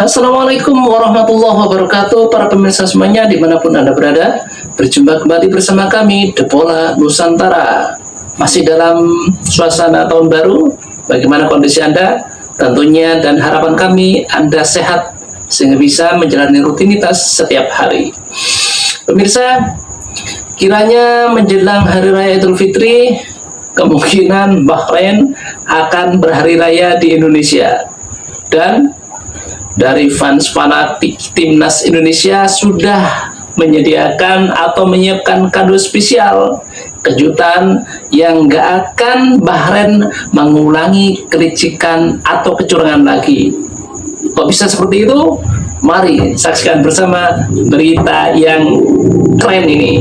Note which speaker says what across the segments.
Speaker 1: Assalamualaikum warahmatullahi wabarakatuh, para pemirsa semuanya dimanapun Anda berada. Berjumpa kembali bersama kami, The Bola Nusantara. Masih dalam suasana tahun baru. Bagaimana kondisi Anda? Tentunya dan harapan kami Anda sehat sehingga bisa menjalani rutinitas setiap hari. Pemirsa, kiranya menjelang Hari Raya Idul Fitri, kemungkinan Bahrain akan berhari raya di Indonesia. Dan dari fans fanatik timnas Indonesia sudah menyediakan atau menyiapkan kado spesial, kejutan yang gak akan Bahrain mengulangi kelicikan atau kecurangan lagi. Kok bisa seperti itu? Mari saksikan bersama berita yang keren ini.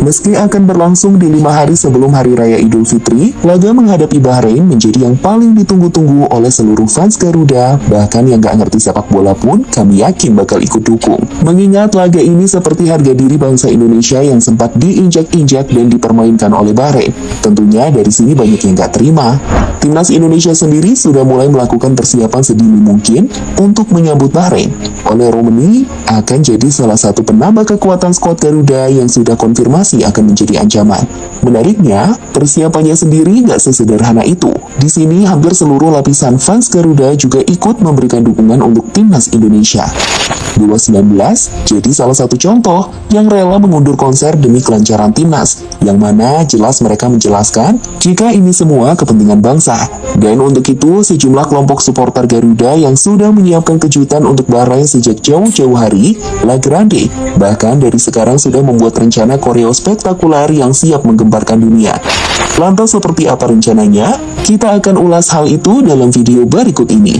Speaker 2: Meski akan berlangsung di 5 hari sebelum Hari Raya Idul Fitri, laga menghadapi Bahrain menjadi yang paling ditunggu-tunggu oleh seluruh fans Garuda, bahkan yang gak ngerti sepak bola pun kami yakin bakal ikut dukung. Mengingat laga ini seperti harga diri bangsa Indonesia yang sempat diinjak-injak dan dipermainkan oleh Bahrain. Tentunya dari sini banyak yang gak terima. Timnas Indonesia sendiri sudah mulai melakukan persiapan sedini mungkin untuk menyambut Bahrain. Oleh Romani akan jadi salah satu penambah kekuatan skuad Garuda yang sudah konfirmasi akan menjadi ancaman. Menariknya, persiapannya sendiri nggak sesederhana itu. Di sini hampir seluruh lapisan fans Garuda juga ikut memberikan dukungan untuk timnas Indonesia. Dewa 19 jadi salah satu contoh yang rela mengundur konser demi kelancaran timnas, yang mana jelas mereka menjelaskan jika ini semua kepentingan bangsa. Dan untuk itu, sejumlah kelompok supporter Garuda yang sudah menyiapkan kejutan untuk Bahrain sejak jauh-jauh hari, La Grande, bahkan dari sekarang sudah membuat rencana koreo spektakuler yang siap menggemparkan dunia. Lantas seperti apa rencananya? Kita akan ulas hal itu dalam video berikut ini.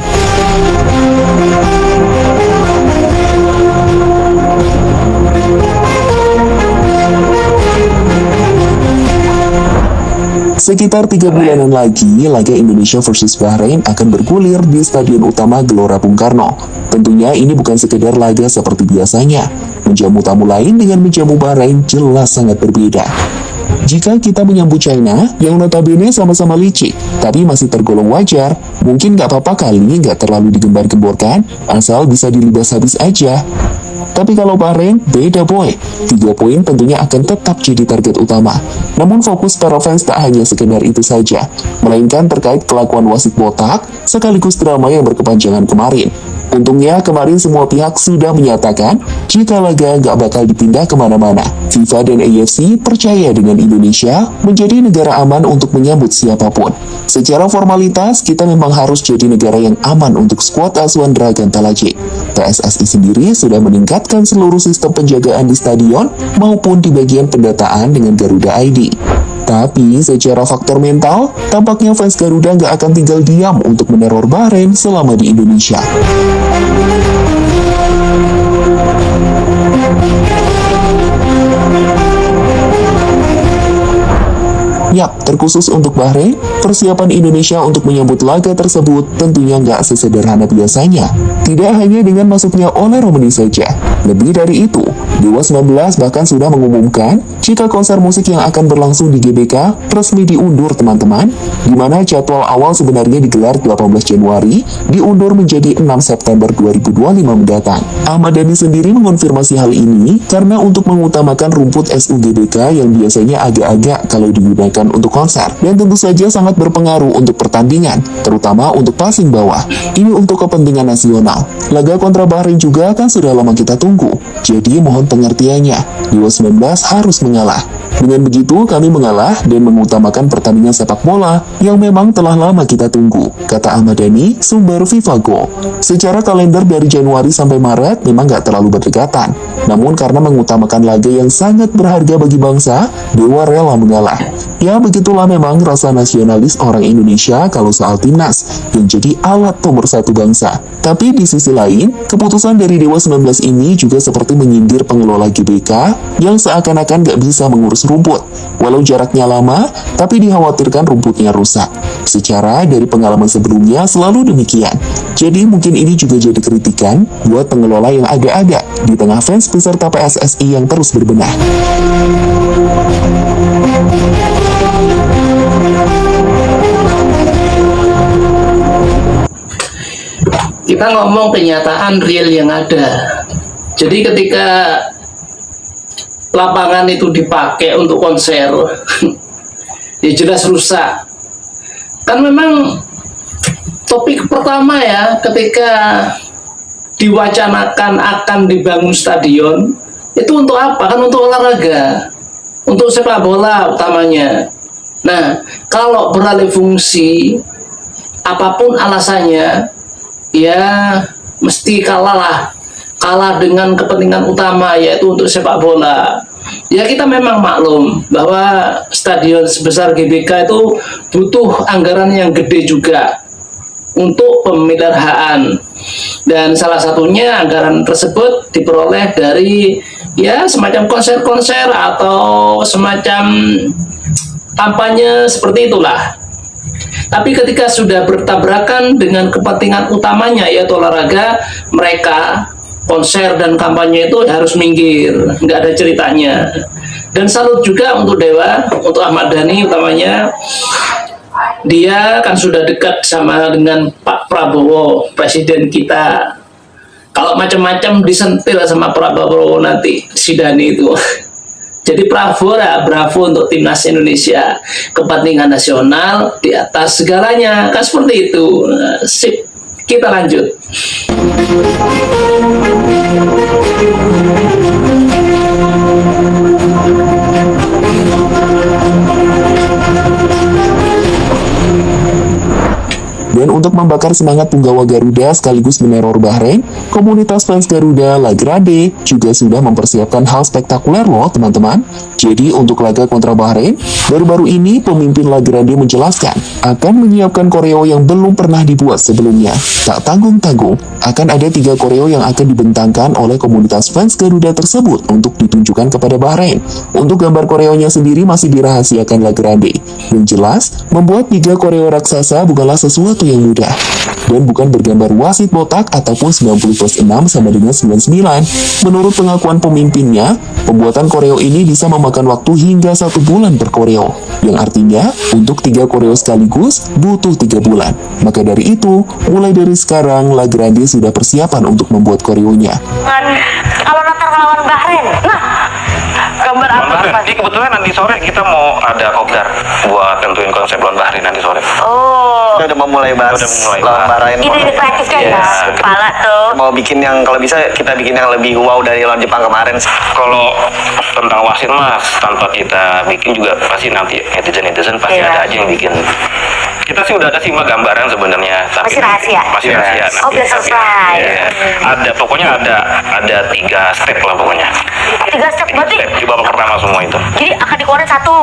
Speaker 2: Sekitar 3 bulanan lagi, laga Indonesia versus Bahrain akan bergulir di Stadion Utama Gelora Bung Karno. Tentunya ini bukan sekedar laga seperti biasanya. Menjamu tamu lain dengan menjamu Bahrain jelas sangat berbeda. Jika kita menyambut China, yang notabene sama-sama licik, tapi masih tergolong wajar, mungkin nggak apa-apa kali nggak terlalu digembar-gemborkan, asal bisa dilibas habis aja. Tapi kalau Bahrain, beda boy. 3 poin tentunya akan tetap jadi target utama. Namun fokus para fans tak hanya sekedar itu saja, melainkan terkait kelakuan wasit botak, sekaligus drama yang berkepanjangan kemarin. Untungnya kemarin semua pihak sudah menyatakan jika laga nggak bakal dipindah kemana-mana. FIFA dan AFC percaya dengan Indonesia menjadi negara aman untuk menyambut siapapun. Secara formalitas, kita memang harus jadi negara yang aman untuk skuad asuhan Dragan Talajik. PSSI sendiri sudah meningkatkan seluruh sistem penjagaan di stadion maupun di bagian pendataan dengan Garuda ID. Tapi secara faktor mental, tampaknya fans Garuda nggak akan tinggal diam untuk meneror Bahrain selama di Indonesia. Yap, terkhusus untuk Bahrain, persiapan Indonesia untuk menyambut laga tersebut tentunya nggak sesederhana biasanya. Tidak hanya dengan masuknya oleh Romani saja. Lebih dari itu, Dewa 19 bahkan sudah mengumumkan jika konser musik yang akan berlangsung di GBK resmi diundur teman-teman, di mana jadwal awal sebenarnya digelar 18 Januari, diundur menjadi 6 September 2025 mendatang. Ahmad Dhani sendiri mengonfirmasi hal ini karena untuk mengutamakan rumput SU GBK yang biasanya agak-agak kalau digunakan untuk konser, dan tentu saja sangat berpengaruh untuk pertandingan, terutama untuk passing bawah. Ini untuk kepentingan nasional. Laga kontra Bahrain juga kan sudah lama kita tunggu, jadi mohon pengertiannya, Dewa 19 harus mengalah. Dengan begitu, kami mengalah dan mengutamakan pertandingan sepak bola yang memang telah lama kita tunggu, kata Ahmad Dhani, sumber FIFA Go. Secara kalender dari Januari sampai Maret memang gak terlalu berdekatan, namun karena mengutamakan laga yang sangat berharga bagi bangsa, Dewa rela mengalah. Ya, begitulah memang rasa nasionalis orang Indonesia kalau soal timnas, yang jadi alat nomor satu bangsa. Tapi di sisi lain, keputusan dari Dewa 19 ini juga seperti menyindir pengelola GBK yang seakan-akan gak bisa mengurus rumput. Walau jaraknya lama, tapi dikhawatirkan rumputnya rusak. Secara dari pengalaman sebelumnya selalu demikian. Jadi mungkin ini juga jadi kritikan buat pengelola yang agak-agak di tengah fans peserta PSSI yang terus berbenah.
Speaker 1: Kita ngomong kenyataan real yang ada. Jadi ketika lapangan itu dipakai untuk konser, ya jelas rusak. Kan memang topik pertama ya, ketika diwacanakan akan dibangun stadion, itu untuk apa? Kan untuk olahraga, untuk sepak bola utamanya. Nah, kalau beralih fungsi, apapun alasannya, ya mesti kalah dengan kepentingan utama, yaitu untuk sepak bola. Ya kita memang maklum bahwa stadion sebesar GBK itu butuh anggaran yang gede juga untuk pemeliharaan, dan salah satunya anggaran tersebut diperoleh dari ya semacam konser-konser atau semacam kampanye seperti itulah. Tapi ketika sudah bertabrakan dengan kepentingan utamanya yaitu olahraga, mereka konser dan kampanye itu harus minggir, nggak ada ceritanya. Dan salut juga untuk Dewa, untuk Ahmad Dhani utamanya. Dia kan sudah dekat sama dengan Pak Prabowo, presiden kita. Kalau macam-macam disentil sama Pak Prabowo nanti si Dhani itu. Jadi bravo untuk timnas Indonesia, kepentingan nasional di atas segalanya, kan seperti itu. Sip, kita lanjut.
Speaker 2: Dan untuk membakar semangat punggawa Garuda sekaligus meneror Bahrain, komunitas fans Garuda La Grande juga sudah mempersiapkan hal spektakuler loh teman-teman. Jadi untuk laga kontra Bahrain, baru-baru ini pemimpin La Grande menjelaskan akan menyiapkan koreo yang belum pernah dibuat sebelumnya. Tak tanggung-tanggung, akan ada 3 koreo yang akan dibentangkan oleh komunitas fans Garuda tersebut untuk ditunjukkan kepada Bahrain. Untuk gambar koreonya sendiri masih dirahasiakan La Grande. Yang jelas, membuat 3 koreo raksasa bukanlah sesuatu yang mudah. Dan bukan bergambar wasit botak ataupun 90+6 sama dengan 99. Menurut pengakuan pemimpinnya, pembuatan koreo ini bisa memakan waktu hingga 1 bulan per koreo. Yang artinya, untuk 3 koreo sekaligus butuh 3 bulan. Maka dari itu, mulai dari sekarang, La Grande sudah persiapan untuk membuat koreonya.
Speaker 3: Kalau nanti lawan Bahrain, nah gambar apa?
Speaker 4: Ini kebetulan nanti sore kita mau ada kopdar buat tentuin konsep lawan Bahrain nanti sore.
Speaker 3: Oh,
Speaker 5: Udah mau mulai bahas lawan Bahrain.
Speaker 3: ide kreatifnya ya, kepala tuh.
Speaker 5: Mau bikin yang kalau bisa kita bikin yang lebih wow dari lawan Jepang kemarin.
Speaker 4: Kalau tentang wasit mas, tanpa kita bikin juga pasti nanti netizen pasti
Speaker 3: Iya.
Speaker 4: ada aja yang bikin. Kita sih udah ada sih mbak gambaran sebenarnya, tapi
Speaker 3: Masih rahasia?
Speaker 4: Masih rahasia.
Speaker 3: Oh, belum selesai.
Speaker 4: Iya. Ada pokoknya ada 3 step lah pokoknya.
Speaker 3: 3 step berarti.
Speaker 4: Step di babak pertama semua itu.
Speaker 3: Jadi akan dikeluarin 1.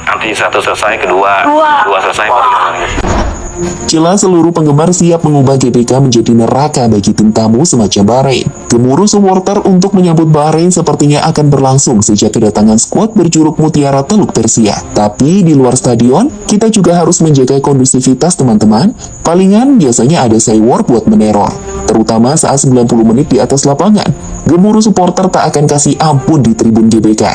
Speaker 4: Nanti 1 selesai, kedua,
Speaker 3: Dua.
Speaker 4: 2 selesai.
Speaker 3: Wah.
Speaker 4: Baru
Speaker 2: Jelas seluruh penggemar siap mengubah GBK menjadi neraka bagi tim tamu semacam Bahrain. Gemuruh supporter untuk menyambut Bahrain sepertinya akan berlangsung sejak kedatangan skuad berjuluk Mutiara Teluk Persia. Tapi di luar stadion, kita juga harus menjaga kondusivitas teman-teman. Palingan biasanya ada cyber buat meneror, terutama saat 90 menit di atas lapangan. Gemuruh supporter tak akan kasih ampun di tribun GBK.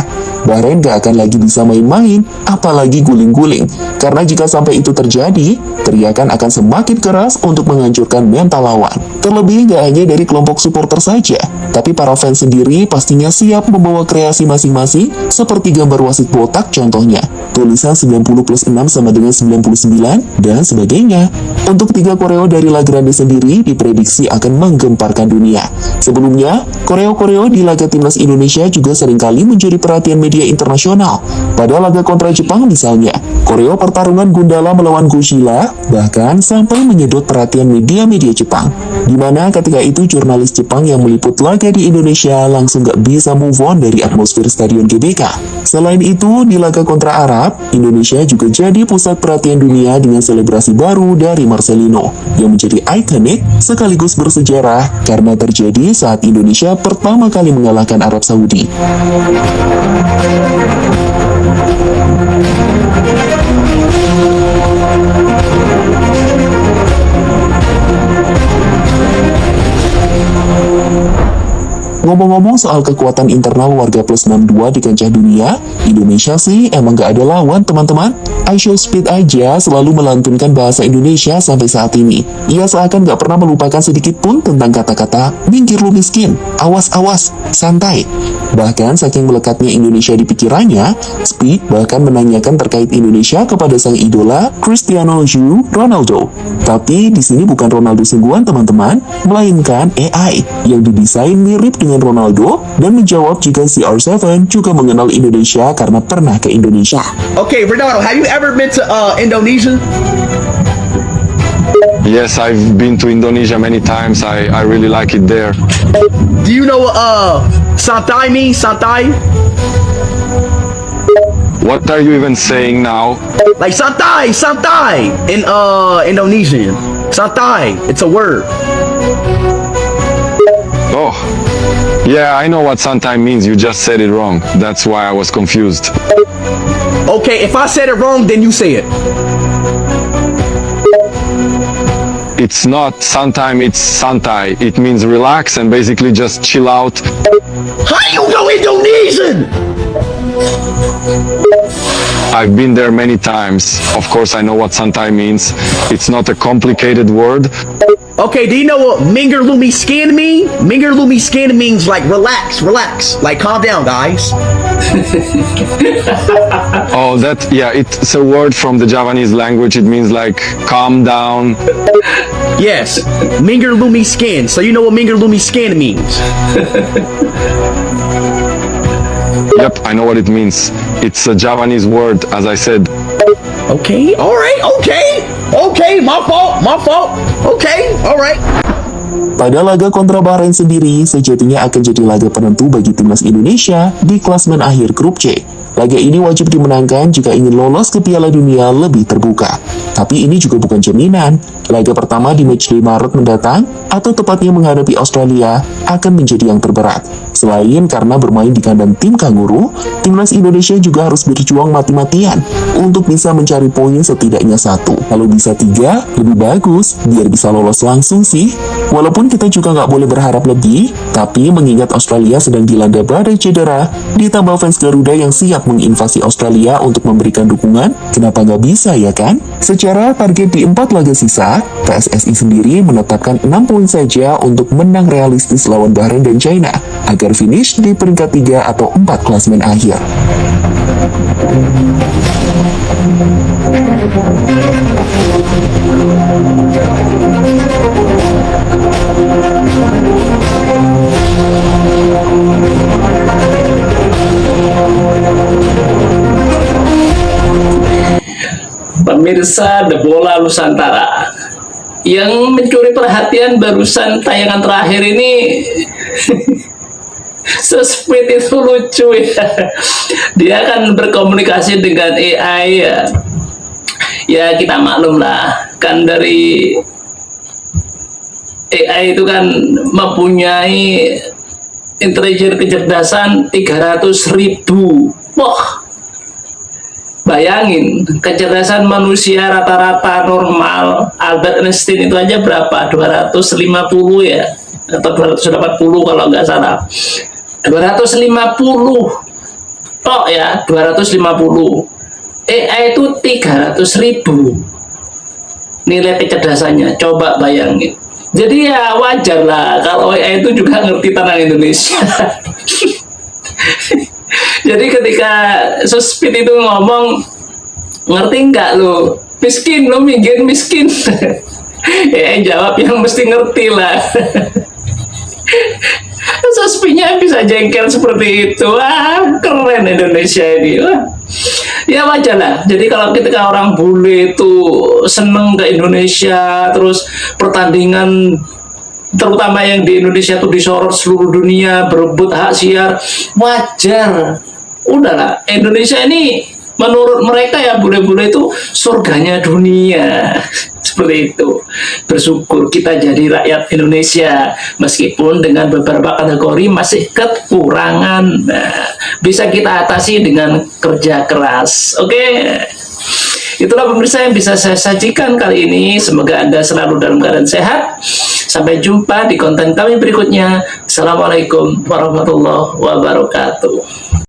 Speaker 2: Bahrain gak akan lagi bisa main-main, apalagi guling-guling. Karena jika sampai itu terjadi, teriakan akan semakin keras untuk menghancurkan mental lawan. Terlebih gak hanya dari kelompok supporter saja, tapi para fans sendiri pastinya siap membawa kreasi masing-masing, seperti gambar wasit botak contohnya, tulisan 90+6 sama dengan 99, dan sebagainya. Untuk 3 koreo dari La Grande sendiri diprediksi akan menggemparkan dunia. Sebelumnya, koreo-koreo di laga timnas Indonesia juga seringkali mencuri perhatian media internasional. Pada laga kontra Jepang misalnya, koreo pertarungan Gundala melawan Godzilla bahkan sampai menyedot perhatian media-media Jepang. Dimana ketika itu jurnalis Jepang yang meliput laga di Indonesia langsung gak bisa move on dari atmosfer Stadion GBK. Selain itu, di laga kontra Arab, Indonesia juga jadi pusat perhatian dunia dengan selebrasi baru dari Marcelino, yang menjadi ikonik sekaligus bersejarah karena terjadi saat Indonesia pertama kali mengalahkan Arab Saudi. Ngomong-ngomong soal kekuatan internal warga plus 62 di kancah dunia, Indonesia sih emang gak ada lawan teman-teman. Aisyo Speed aja selalu melantunkan bahasa Indonesia sampai saat ini. Ia seakan gak pernah melupakan sedikit pun tentang kata-kata minggir lu miskin, awas-awas, santai. Bahkan saking melekatnya Indonesia di pikirannya, Speed bahkan menanyakan terkait Indonesia kepada sang idola Cristiano Ronaldo. Tapi di sini bukan Ronaldo sungguhan teman-teman, melainkan AI yang didesain mirip dengan Ronaldo dan menjawab jika CR7 juga mengenal Indonesia karena pernah ke Indonesia.
Speaker 6: Okay, Ronaldo, have you ever been to Indonesia?
Speaker 7: Yes, I've been to Indonesia many times. I really like it there.
Speaker 6: Do you know what santai means? Santai?
Speaker 7: What are you even saying now?
Speaker 6: Like santai in Indonesian. Santai, it's a word.
Speaker 7: Oh, yeah, I know what santai means. You just said it wrong. That's why I was confused.
Speaker 6: Okay, if I said it wrong, then you say it.
Speaker 7: It's not santai, it's santai. It means relax and basically just chill out.
Speaker 6: How you know Indonesian?
Speaker 7: I've been there many times. Of course, I know what santai means. It's not a complicated word.
Speaker 6: Okay, do you know what Mingar Lumi Skin mean? Mingar Lumi Skin means like relax, like calm down, guys.
Speaker 7: Oh, yeah, it's a word from the Javanese language. It means like calm down.
Speaker 6: Yes, Mingar Lumi Skin. So you know what Mingar Lumi Skin means?
Speaker 7: Yep, I know what it means. It's a Javanese word, as I said.
Speaker 6: Okay, alright, okay, my fault, okay, alright.
Speaker 2: Pada laga kontra Bahrain sendiri, sejatinya akan jadi laga penentu bagi timnas Indonesia di klasemen akhir grup C. Laga ini wajib dimenangkan jika ingin lolos ke Piala Dunia lebih terbuka. Tapi ini juga bukan jaminan. Laga pertama di matchday Maret mendatang, atau tepatnya menghadapi Australia, akan menjadi yang terberat. Selain karena bermain di kandang tim Kanguru, timnas Indonesia juga harus berjuang mati-matian untuk bisa mencari poin setidaknya 1. Kalau bisa 3, lebih bagus, biar bisa lolos langsung sih. Walaupun kita juga nggak boleh berharap lebih, tapi mengingat Australia sedang dilanda badai cedera, ditambah fans Garuda yang siap menginvasi Australia untuk memberikan dukungan, kenapa nggak bisa ya kan? Secara target di 4 laga sisa, PSSI sendiri menetapkan 6 poin saja untuk menang realistis lawan Bahrain dan China, agar finish di peringkat 3 atau 4 klasemen akhir.
Speaker 1: Pemirsa The Bola Nusantara, yang mencuri perhatian barusan tayangan terakhir ini Speed itu lucu ya. Dia akan berkomunikasi dengan AI ya. Ya kita maklum lah, kan dari AI itu kan mempunyai intelijen kecerdasan 300.000. Wah, bayangin, kecerdasan manusia rata-rata normal Albert Einstein itu aja berapa? 250 ya, atau 280 kalau nggak salah. 250 tok ya, 250. AI itu 300.000 nilai kecerdasannya, coba bayangin. Jadi ya wajar lah kalau AI itu juga ngerti tentang Indonesia. Jadi ketika Speed itu ngomong, ngerti nggak lo? Miskin, lo minggir miskin. AI jawab yang mesti ngerti lah. Speednya bisa jengkel seperti itu. Wah, keren Indonesia ini. Wah. Ya wajar lah. Jadi kalau ketika orang bule itu seneng ke Indonesia, terus pertandingan terutama yang di Indonesia itu disorot seluruh dunia, berebut hak siar, wajar. Udahlah, Indonesia ini menurut mereka ya bule-bule itu surganya dunia. Seperti itu. Bersyukur kita jadi rakyat Indonesia, meskipun dengan beberapa kategori masih kekurangan. Nah, bisa kita atasi dengan kerja keras. Oke. Itulah pemirsa yang bisa saya sajikan kali ini. Semoga Anda selalu dalam keadaan sehat, Sampai jumpa di konten kami berikutnya. Assalamualaikum warahmatullahi wabarakatuh.